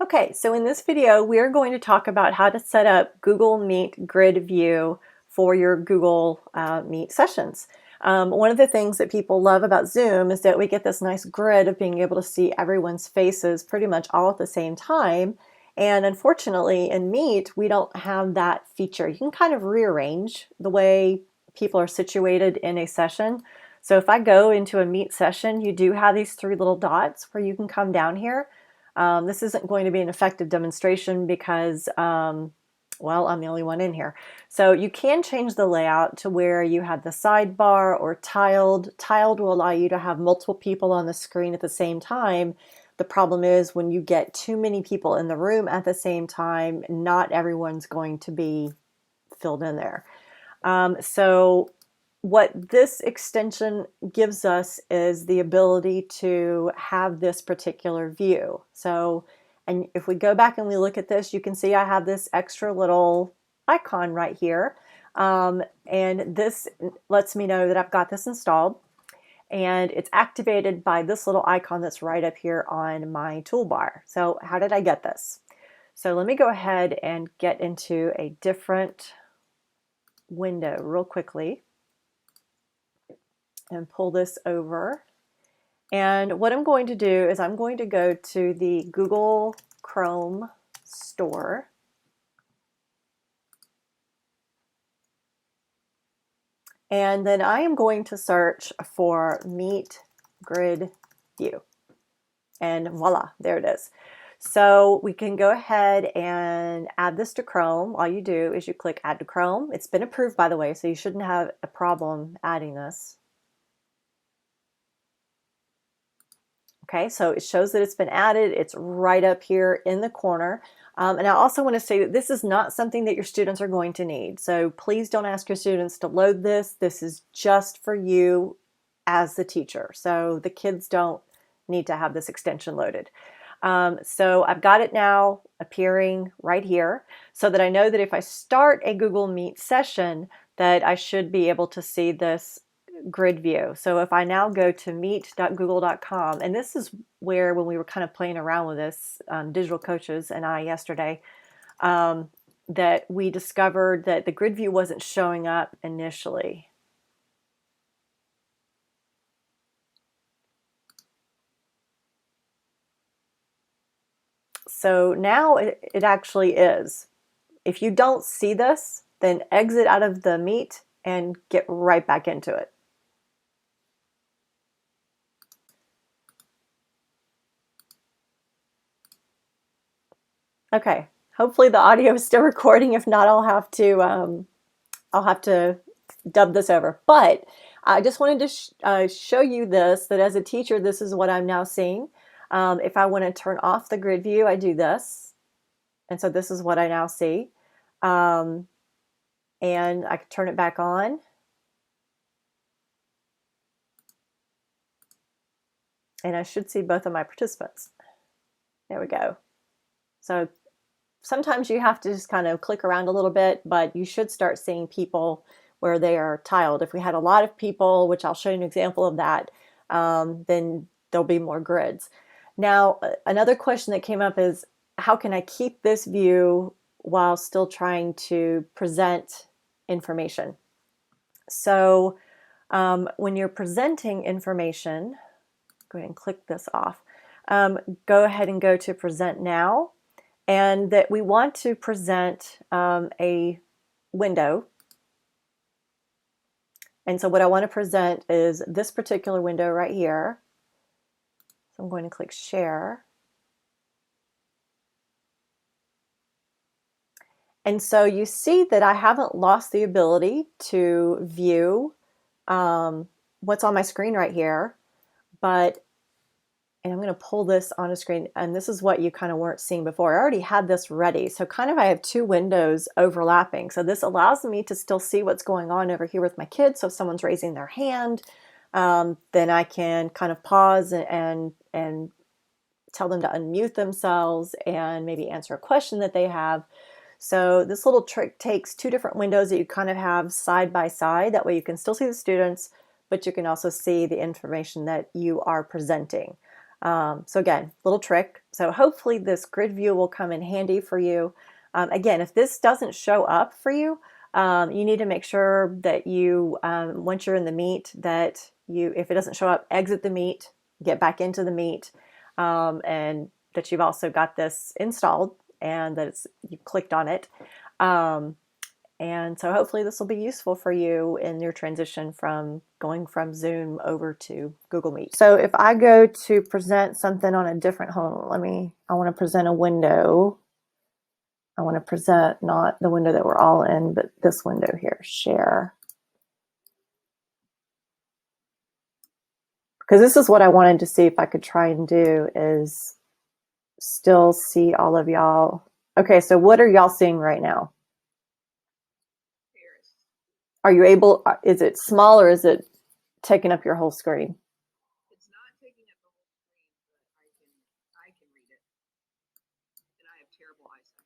Okay, so in this video, we're going to talk about how to set up Google Meet grid view for your Google Meet sessions. One of the things that people love about Zoom is that we get this nice grid of being able to see everyone's faces pretty much all at the same time. And unfortunately, in Meet, we don't have that feature. You can kind of rearrange the way people are situated in a session. So if I go into a Meet session, you do have these three little dots where you can come down here. This isn't going to be an effective demonstration because, well, I'm the only one in here. So you can change the layout to where you have the sidebar or tiled. Tiled will allow you to have multiple people on the screen at the same time. The problem is when you get too many people in the room at the same time, not everyone's going to be filled in there. So what this extension gives us is the ability to have this particular view. So, and if we go back and we look at this, you can see I have this extra little icon right here. And this lets me know that I've got this installed. And it's activated by this little icon that's right up here on my toolbar. So how did I get this? So let me go ahead and get into a different window real quickly and pull this over. And what I'm going to do is I'm going to go to the Google Chrome store. And then I am going to search for Meet Grid View. And voila, there it is. So we can go ahead and add this to Chrome. All you do is you click Add to Chrome. It's been approved, by the way, so you shouldn't have a problem adding this. Okay, so it shows that it's been added. It's right up here in the corner. And I also want to say that this is not something that your students are going to need. So please don't ask your students to load this. This is just for you as the teacher. So the kids don't need to have this extension loaded. So I've got it now appearing right here so that I know that if I start a Google Meet session that I should be able to see this grid view. So if I now go to meet.google.com, and this is where when we were kind of playing around with this, digital coaches and I yesterday, that we discovered that the grid view wasn't showing up initially. So now it actually is. If you don't see this, then exit out of the Meet and get right back into it. Okay, hopefully the audio is still recording. If not, I'll have to dub this over. But I just wanted to show you this, that as a teacher, this is what I'm now seeing. If I want to turn off the grid view, I do this. And so this is what I now see. And I can turn it back on. And I should see both of my participants. There we go. So sometimes you have to just kind of click around a little bit, but you should start seeing people where they are tiled. If we had a lot of people, which I'll show you an example of that, then there'll be more grids. Now, another question that came up is, how can I keep this view while still trying to present information? So when you're presenting information, go ahead and click this off. Go ahead and go to Present Now, and that we want to present a window. And so what I want to present is this particular window right here. So I'm going to click Share. And so you see that I haven't lost the ability to view what's on my screen right here, but and I'm going to pull this on a screen, and this is what you kind of weren't seeing before. I already had this ready, so kind of I have two windows overlapping. So this allows me to still see what's going on over here with my kids. So if someone's raising their hand, then I can kind of pause and tell them to unmute themselves and maybe answer a question that they have. So this little trick takes two different windows that you kind of have side by side. That way you can still see the students, but you can also see the information that you are presenting. So again, little trick. So hopefully this grid view will come in handy for you. Again, if this doesn't show up for you, you need to make sure that you, once you're in the Meet, that you, if it doesn't show up, exit the Meet, get back into the Meet, and that you've also got this installed and that you clicked on it. And so hopefully this will be useful for you in your transition from going from Zoom over to Google Meet. So if I go to present something on a different, hold on, I want to present a window. I want to present not the window that we're all in, but this window here, share. Because this is what I wanted to see if I could try and do is still see all of y'all. Okay, so what are y'all seeing right now? Are you able, is it small or is it taking up your whole screen? It's not taking up the whole screen, but I can read it. And I have terrible eyesight.